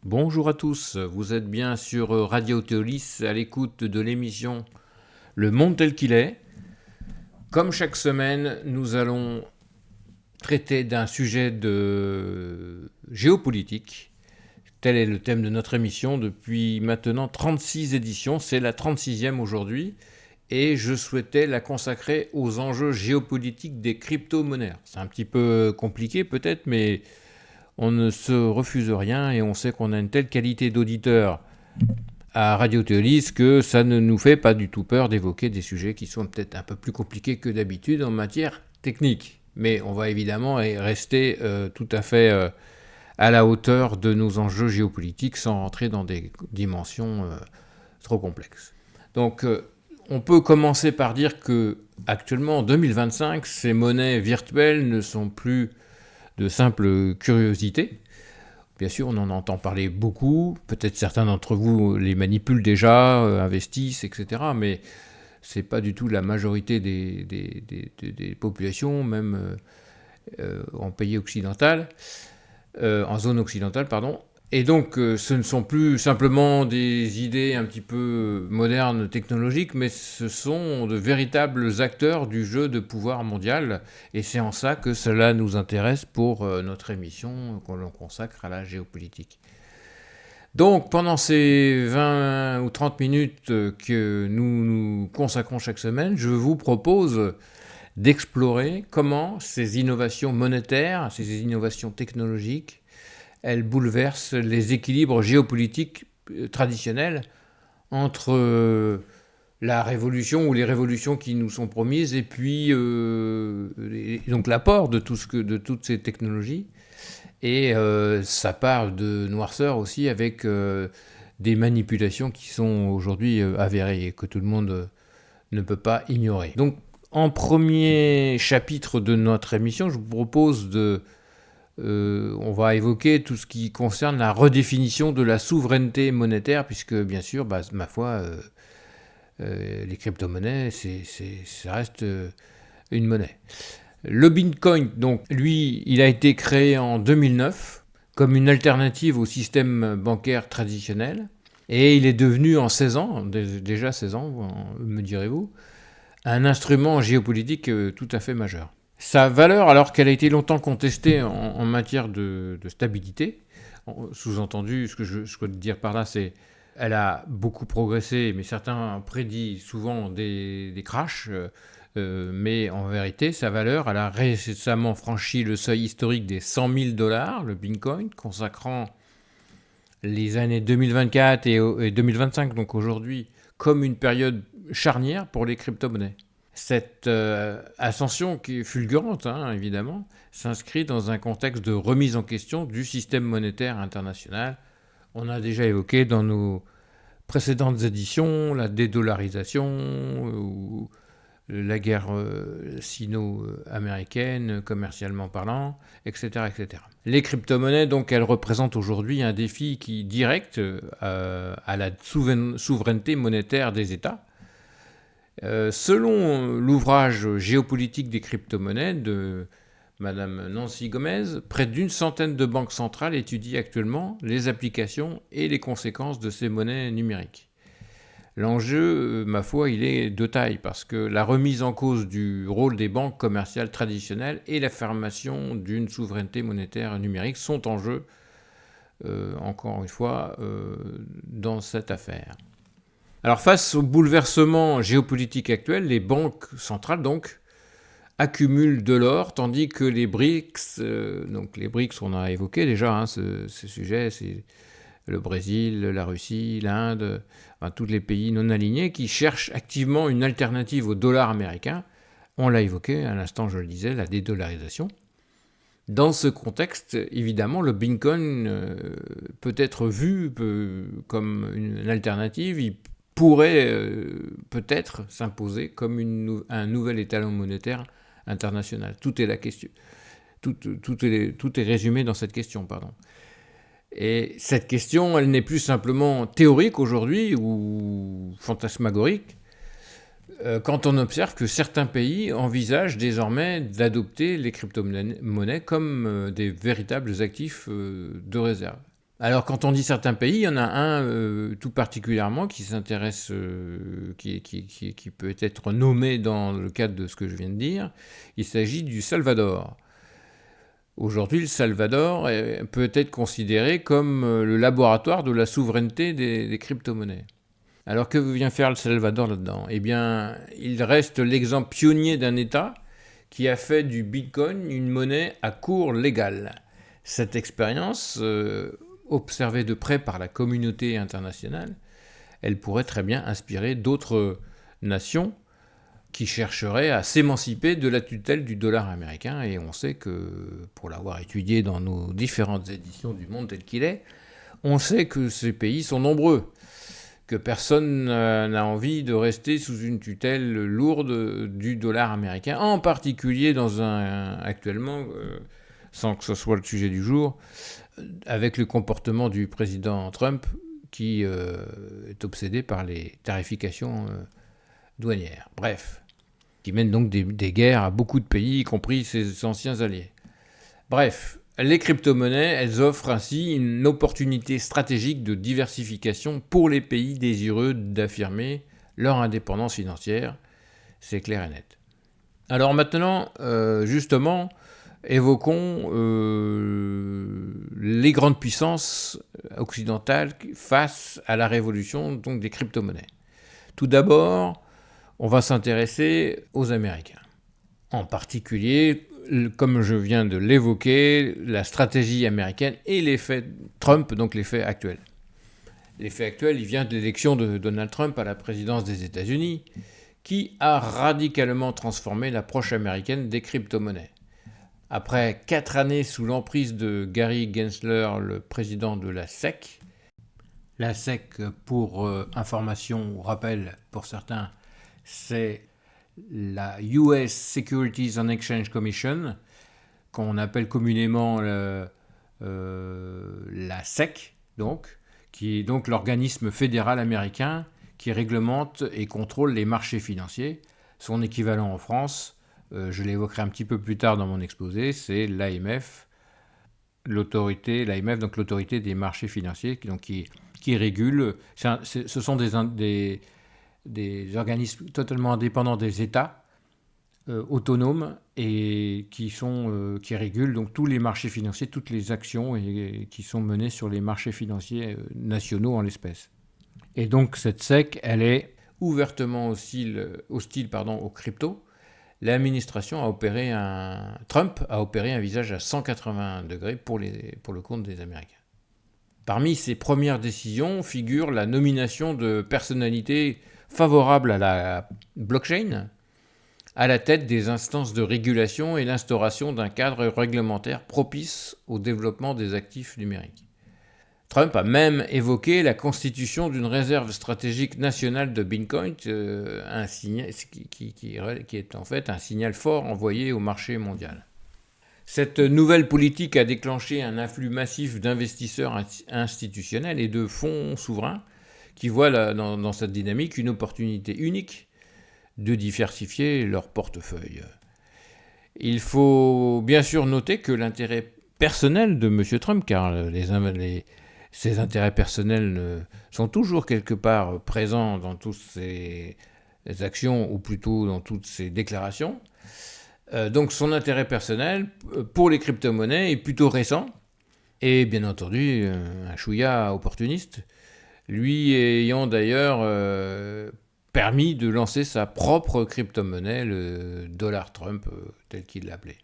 Bonjour à tous, vous êtes bien sur Radio Théolis à l'écoute de l'émission Le Monde tel qu'il est. Comme chaque semaine, nous allons traiter d'un sujet de géopolitique. Tel est le thème de notre émission depuis maintenant 36 éditions, c'est la 36e aujourd'hui, et je souhaitais la consacrer aux enjeux géopolitiques des crypto-monnaies. C'est un petit peu compliqué peut-être, mais on ne se refuse rien et on sait qu'on a une telle qualité d'auditeur à Radio Théolis que ça ne nous fait pas du tout peur d'évoquer des sujets qui sont peut-être un peu plus compliqués que d'habitude en matière technique. Mais on va évidemment rester tout à fait à la hauteur de nos enjeux géopolitiques sans rentrer dans des dimensions trop complexes. Donc on peut commencer par dire que actuellement en 2025, ces monnaies virtuelles ne sont plus de simple curiosité. Bien sûr, on en entend parler beaucoup. Peut-être certains d'entre vous les manipulent déjà, investissent, etc. Mais ce n'est pas du tout la majorité des populations, même en pays occidental, en zone occidentale, pardon. Et donc, ce ne sont plus simplement des idées un petit peu modernes, technologiques, mais ce sont de véritables acteurs du jeu de pouvoir mondial. Et c'est en ça que cela nous intéresse pour notre émission qu'on consacre à la géopolitique. Donc, pendant ces 20 ou 30 minutes que nous consacrons chaque semaine, je vous propose d'explorer comment ces innovations monétaires, ces innovations technologiques, elle bouleverse les équilibres géopolitiques traditionnels entre la révolution ou les révolutions qui nous sont promises et puis donc l'apport de toutes ces technologies et sa part de noirceur aussi avec des manipulations qui sont aujourd'hui avérées et que tout le monde ne peut pas ignorer. Donc en premier chapitre de notre émission, je vous propose on va évoquer tout ce qui concerne la redéfinition de la souveraineté monétaire, puisque bien sûr, ma foi, les crypto-monnaies, ça reste une monnaie. Le Bitcoin, donc, lui, il a été créé en 2009 comme une alternative au système bancaire traditionnel, et il est devenu en 16 ans, déjà 16 ans, me direz-vous, un instrument géopolitique tout à fait majeur. Sa valeur, alors qu'elle a été longtemps contestée en matière de stabilité, sous-entendu, ce que je souhaite dire par là, c'est qu'elle a beaucoup progressé, mais certains prédisent souvent des crashs, mais en vérité, sa valeur, elle a récemment franchi le seuil historique des 100 000 $, le Bitcoin, consacrant les années 2024 et 2025, donc aujourd'hui, comme une période charnière pour les crypto-monnaies. Cette ascension qui est fulgurante, évidemment, s'inscrit dans un contexte de remise en question du système monétaire international. On a déjà évoqué dans nos précédentes éditions la dédollarisation ou la guerre sino-américaine, commercialement parlant, etc., etc. Les crypto-monnaies, donc, elles représentent aujourd'hui un défi direct à la souveraineté monétaire des États. Selon l'ouvrage Géopolitique des crypto-monnaies de Madame Nancy Gomez, près d'une centaine de banques centrales étudient actuellement les applications et les conséquences de ces monnaies numériques. L'enjeu, ma foi, il est de taille parce que la remise en cause du rôle des banques commerciales traditionnelles et l'affirmation d'une souveraineté monétaire numérique sont en jeu, encore une fois, dans cette affaire. Alors face au bouleversement géopolitique actuel, les banques centrales donc accumulent de l'or, tandis que les BRICS, donc les BRICS on a évoqué déjà ce sujet, c'est le Brésil, la Russie, l'Inde, tous les pays non alignés qui cherchent activement une alternative au dollar américain. On l'a évoqué à l'instant, je le disais, la dédollarisation. Dans ce contexte, évidemment, le Bitcoin peut être vu comme une alternative. Il pourrait peut-être s'imposer comme un nouvel étalon monétaire international. Tout est la question. Tout est résumé dans cette question, pardon. Et cette question, elle n'est plus simplement théorique aujourd'hui ou fantasmagorique, quand on observe que certains pays envisagent désormais d'adopter les crypto-monnaies comme des véritables actifs de réserve. Alors, quand on dit certains pays, il y en a un tout particulièrement qui s'intéresse, qui peut être nommé dans le cadre de ce que je viens de dire. Il s'agit du Salvador. Aujourd'hui, le Salvador peut être considéré comme le laboratoire de la souveraineté des crypto-monnaies. Alors, que vient faire le Salvador là-dedans ? Eh bien, il reste l'exemple pionnier d'un État qui a fait du Bitcoin une monnaie à cours légal. Cette expérience, observée de près par la communauté internationale, elle pourrait très bien inspirer d'autres nations qui chercheraient à s'émanciper de la tutelle du dollar américain. Et on sait que, pour l'avoir étudié dans nos différentes éditions du Monde tel qu'il est, on sait que ces pays sont nombreux, que personne n'a envie de rester sous une tutelle lourde du dollar américain, en particulier actuellement, sans que ce soit le sujet du jour, avec le comportement du président Trump qui est obsédé par les tarifications douanières. Bref, qui mène donc des guerres à beaucoup de pays, y compris ses anciens alliés. Bref, les crypto-monnaies, elles offrent ainsi une opportunité stratégique de diversification pour les pays désireux d'affirmer leur indépendance financière. C'est clair et net. Alors maintenant, justement, évoquons les grandes puissances occidentales face à la révolution donc des crypto-monnaies. Tout d'abord, on va s'intéresser aux Américains. En particulier, comme je viens de l'évoquer, la stratégie américaine et l'effet Trump, donc l'effet actuel. L'effet actuel, il vient de l'élection de Donald Trump à la présidence des États-Unis, qui a radicalement transformé l'approche américaine des crypto-monnaies. Après 4 années sous l'emprise de Gary Gensler, le président de la SEC, la SEC, pour information ou rappel pour certains, c'est la US Securities and Exchange Commission, qu'on appelle communément la SEC, qui est donc l'organisme fédéral américain qui réglemente et contrôle les marchés financiers. Son équivalent en France, je l'évoquerai un petit peu plus tard dans mon exposé, c'est l'AMF, l'autorité des marchés financiers, qui régule. Ce sont des organismes totalement indépendants des États, autonomes, et qui régulent donc tous les marchés financiers, toutes les actions qui sont menées sur les marchés financiers nationaux en l'espèce. Et donc cette SEC, elle est ouvertement hostile aux cryptos. L'administration Trump a opéré un visage à 180 degrés pour le compte des Américains. Parmi ses premières décisions figure la nomination de personnalités favorables à la blockchain à la tête des instances de régulation et l'instauration d'un cadre réglementaire propice au développement des actifs numériques. Trump a même évoqué la constitution d'une réserve stratégique nationale de Bitcoin, qui est en fait un signal fort envoyé au marché mondial. Cette nouvelle politique a déclenché un afflux massif d'investisseurs institutionnels et de fonds souverains qui voient dans cette dynamique une opportunité unique de diversifier leur portefeuille. Il faut bien sûr noter que l'intérêt personnel de M. Trump, car ses intérêts personnels sont toujours quelque part présents dans toutes ses actions, ou plutôt dans toutes ses déclarations. Donc son intérêt personnel pour les crypto-monnaies est plutôt récent, et bien entendu un chouïa opportuniste, lui ayant d'ailleurs permis de lancer sa propre crypto-monnaie, le dollar Trump, tel qu'il l'appelait.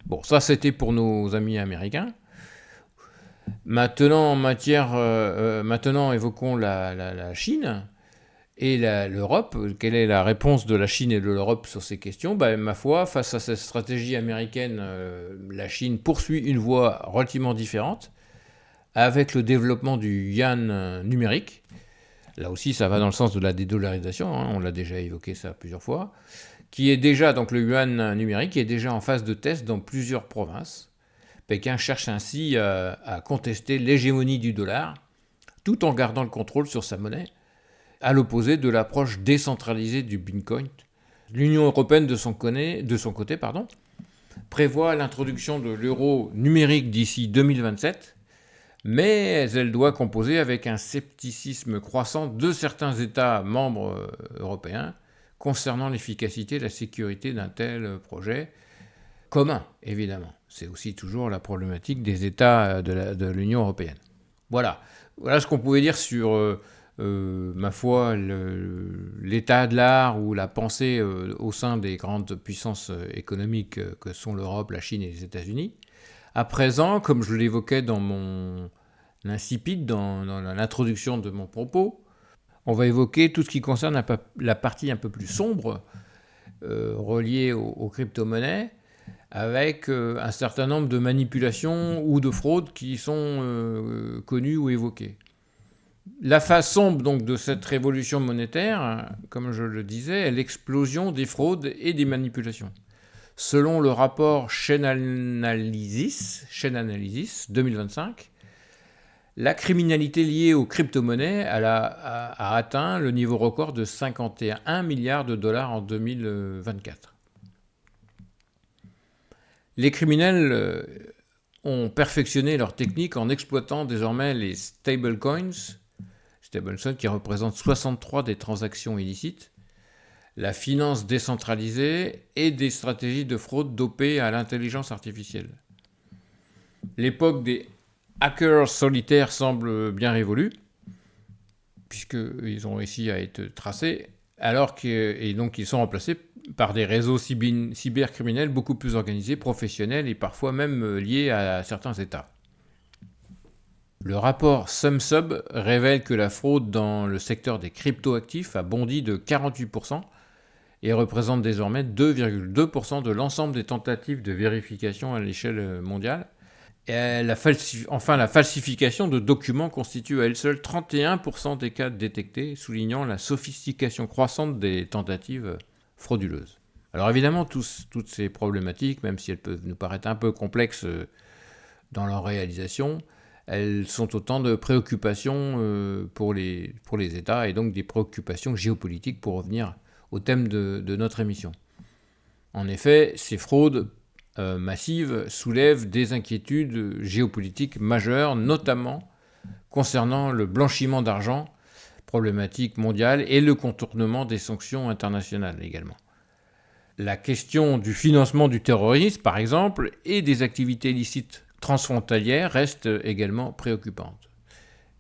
Bon, ça c'était pour nos amis américains. Maintenant, évoquons la Chine et l'Europe. Quelle est la réponse de la Chine et de l'Europe sur ces questions ? Ma foi, face à cette stratégie américaine, la Chine poursuit une voie relativement différente, avec le développement du yuan numérique. Là aussi, ça va dans le sens de la dédollarisation, on l'a déjà évoqué ça plusieurs fois, qui est déjà, donc le yuan numérique, qui est déjà en phase de test dans plusieurs provinces. Pékin cherche ainsi à contester l'hégémonie du dollar, tout en gardant le contrôle sur sa monnaie, à l'opposé de l'approche décentralisée du Bitcoin. L'Union européenne, de son côté, prévoit l'introduction de l'euro numérique d'ici 2027, mais elle doit composer avec un scepticisme croissant de certains États membres européens concernant l'efficacité et la sécurité d'un tel projet commun, évidemment. C'est aussi toujours la problématique des États de l'Union européenne. Voilà ce qu'on pouvait dire sur, ma foi, l'état de l'art ou la pensée au sein des grandes puissances économiques que sont l'Europe, la Chine et les États-Unis. À présent, comme je l'évoquais dans mon insipide, dans l'introduction de mon propos, on va évoquer tout ce qui concerne la partie un peu plus sombre reliée aux crypto-monnaies, avec un certain nombre de manipulations ou de fraudes qui sont connues ou évoquées. La face sombre donc, de cette révolution monétaire, comme je le disais, est l'explosion des fraudes et des manipulations. Selon le rapport Chainalysis 2025, la criminalité liée aux crypto-monnaies a atteint le niveau record de 51 milliards de dollars en 2024. Les criminels ont perfectionné leur technique en exploitant désormais les stablecoins qui représentent 63% des transactions illicites, la finance décentralisée et des stratégies de fraude dopées à l'intelligence artificielle. L'époque des hackers solitaires semble bien révolue, puisqu'ils ont réussi à être tracés, et donc ils sont remplacés par des réseaux cybercriminels beaucoup plus organisés, professionnels et parfois même liés à certains États. Le rapport SumSub révèle que la fraude dans le secteur des cryptoactifs a bondi de 48% et représente désormais 2,2% de l'ensemble des tentatives de vérification à l'échelle mondiale. Et la falsification de documents constitue à elle seule 31% des cas détectés, soulignant la sophistication croissante des tentatives frauduleuses. Alors évidemment, toutes ces problématiques, même si elles peuvent nous paraître un peu complexes dans leur réalisation, elles sont autant de préoccupations pour les États et donc des préoccupations géopolitiques pour revenir au thème de notre émission. En effet, ces fraudes massives soulèvent des inquiétudes géopolitiques majeures, notamment concernant le blanchiment d'argent, problématique mondiale, et le contournement des sanctions internationales également. La question du financement du terrorisme, par exemple, et des activités illicites transfrontalières reste également préoccupante.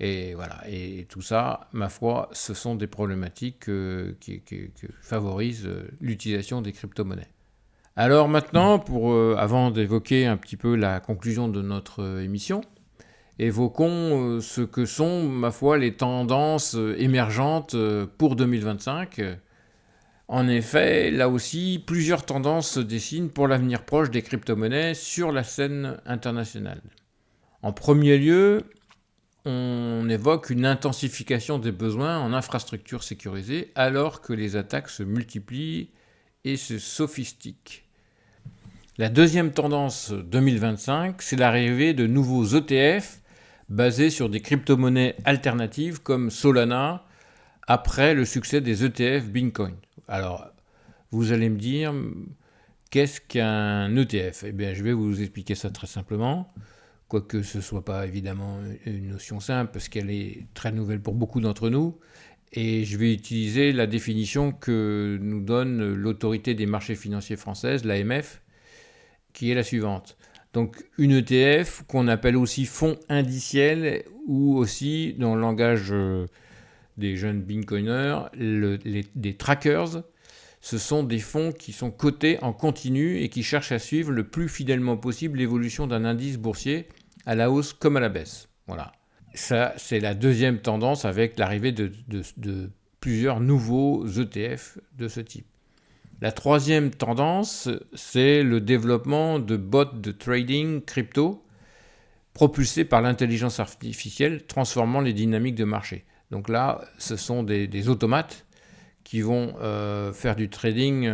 Et voilà, et tout ça, ma foi, ce sont des problématiques qui favorisent l'utilisation des crypto-monnaies. Alors maintenant, avant d'évoquer un petit peu la conclusion de notre émission, évoquons ce que sont, ma foi, les tendances émergentes pour 2025. En effet, là aussi, plusieurs tendances se dessinent pour l'avenir proche des crypto-monnaies sur la scène internationale. En premier lieu, on évoque une intensification des besoins en infrastructures sécurisées alors que les attaques se multiplient et se sophistiquent. La deuxième tendance 2025, c'est l'arrivée de nouveaux ETF basés sur des crypto-monnaies alternatives comme Solana après le succès des ETF Bitcoin. Alors, vous allez me dire, qu'est-ce qu'un ETF ? Eh bien, je vais vous expliquer ça très simplement, quoique ce ne soit pas évidemment une notion simple, parce qu'elle est très nouvelle pour beaucoup d'entre nous, et je vais utiliser la définition que nous donne l'autorité des marchés financiers française, l'AMF, qui est la suivante. Donc, une ETF, qu'on appelle aussi fonds indiciel, ou aussi, dans le langage des jeunes bitcoiners, des trackers, ce sont des fonds qui sont cotés en continu et qui cherchent à suivre le plus fidèlement possible l'évolution d'un indice boursier à la hausse comme à la baisse. Voilà. Ça, c'est la deuxième tendance avec l'arrivée de plusieurs nouveaux ETF de ce type. La troisième tendance, c'est le développement de bots de trading crypto propulsés par l'intelligence artificielle, transformant les dynamiques de marché. Donc là, ce sont des automates qui vont faire du trading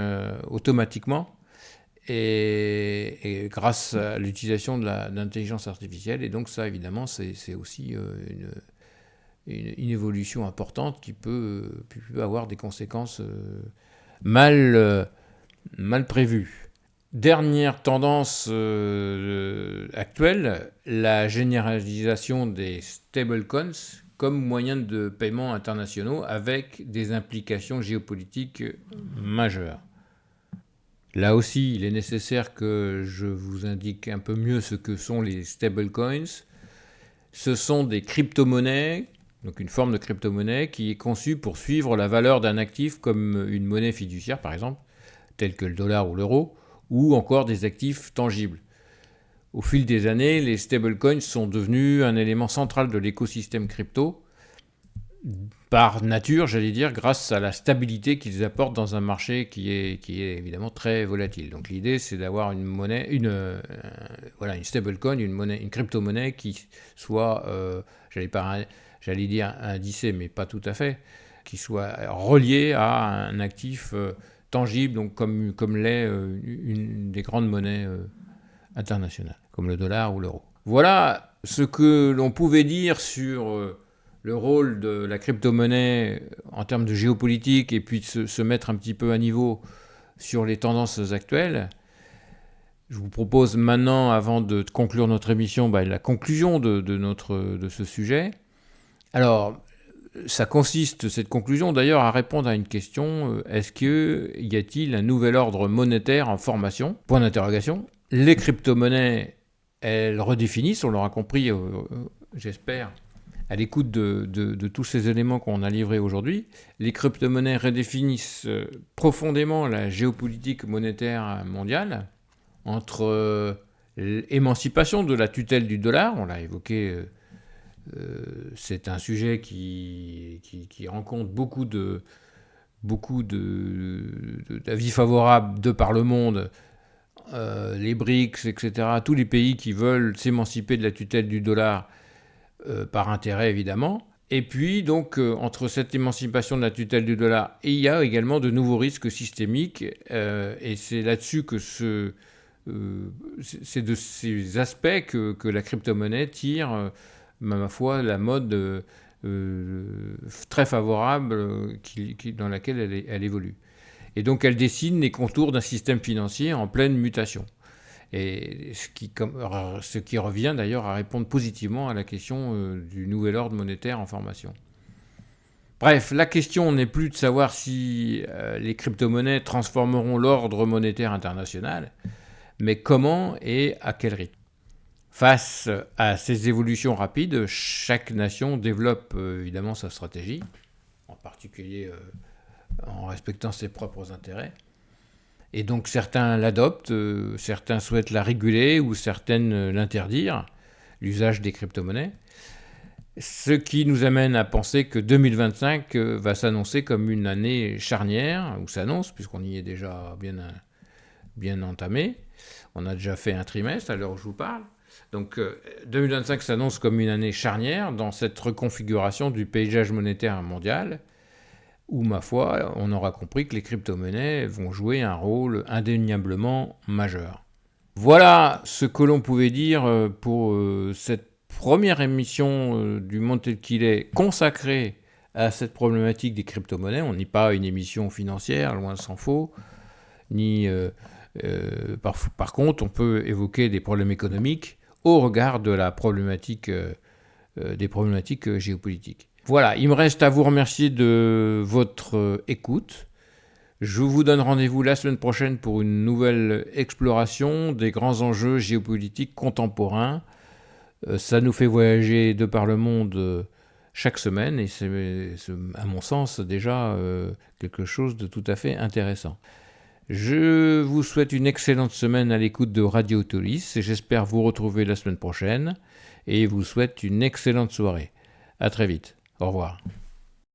automatiquement et grâce à l'utilisation de l'intelligence artificielle. Et donc ça, évidemment, c'est aussi une évolution importante qui peut avoir des conséquences mal prévues. Dernière tendance actuelle, la généralisation des stablecoins comme moyen de paiement internationaux avec des implications géopolitiques majeures. Là aussi, il est nécessaire que je vous indique un peu mieux ce que sont les stablecoins. Ce sont des crypto-monnaies, donc une forme de crypto-monnaie qui est conçue pour suivre la valeur d'un actif comme une monnaie fiduciaire par exemple, telle que le dollar ou l'euro, ou encore des actifs tangibles. Au fil des années, les stablecoins sont devenus un élément central de l'écosystème crypto, par nature, j'allais dire, grâce à la stabilité qu'ils apportent dans un marché qui est évidemment très volatile. Donc l'idée, c'est d'avoir une monnaie, une stablecoin, une crypto-monnaie qui soit, j'allais dire indicée, mais pas tout à fait, qui soit reliée à un actif tangible, donc comme l'est une des grandes monnaies internationales, comme le dollar ou l'euro. Voilà ce que l'on pouvait dire sur le rôle de la crypto-monnaie en termes de géopolitique et puis de se mettre un petit peu à niveau sur les tendances actuelles. Je vous propose maintenant, avant de conclure notre émission, la conclusion de ce sujet. Alors, ça consiste, cette conclusion d'ailleurs, à répondre à une question, y a-t-il un nouvel ordre monétaire en formation ? Point d'interrogation. Les crypto-monnaies, elles redéfinissent, on l'aura compris, j'espère, à l'écoute de tous ces éléments qu'on a livrés aujourd'hui, les crypto-monnaies redéfinissent profondément la géopolitique monétaire mondiale entre l'émancipation de la tutelle du dollar, on l'a évoqué, c'est un sujet qui rencontre beaucoup d'avis favorables de par le monde, les BRICS, etc., tous les pays qui veulent s'émanciper de la tutelle du dollar, par intérêt évidemment. Et puis donc entre cette émancipation de la tutelle du dollar, il y a également de nouveaux risques systémiques, et c'est là-dessus que c'est de ces aspects que la crypto-monnaie tire, ma foi, la mode très favorable dans laquelle elle évolue. Et donc elle dessine les contours d'un système financier en pleine mutation. Et ce qui revient d'ailleurs à répondre positivement à la question du nouvel ordre monétaire en formation. Bref, la question n'est plus de savoir si les crypto-monnaies transformeront l'ordre monétaire international, mais comment et à quel rythme. Face à ces évolutions rapides, chaque nation développe évidemment sa stratégie, en particulier en respectant ses propres intérêts. Et donc certains l'adoptent, certains souhaitent la réguler ou certaines l'interdire, l'usage des crypto-monnaies. Ce qui nous amène à penser que 2025 va s'annoncer comme une année charnière, ou s'annonce, puisqu'on y est déjà bien entamé. On a déjà fait un trimestre à l'heure où je vous parle. Donc 2025 s'annonce comme une année charnière dans cette reconfiguration du paysage monétaire mondial, où, ma foi, on aura compris que les crypto-monnaies vont jouer un rôle indéniablement majeur. Voilà ce que l'on pouvait dire pour cette première émission du Monde tel qu'il est consacrée à cette problématique des crypto-monnaies. On n'est pas une émission financière, loin s'en faut, par contre, on peut évoquer des problèmes économiques au regard de la problématique, des problématiques géopolitiques. Voilà, il me reste à vous remercier de votre écoute. Je vous donne rendez-vous la semaine prochaine pour une nouvelle exploration des grands enjeux géopolitiques contemporains. Ça nous fait voyager de par le monde chaque semaine et c'est à mon sens déjà quelque chose de tout à fait intéressant. Je vous souhaite une excellente semaine à l'écoute de Radio Autolis et j'espère vous retrouver la semaine prochaine et vous souhaite une excellente soirée. À très vite. Au revoir.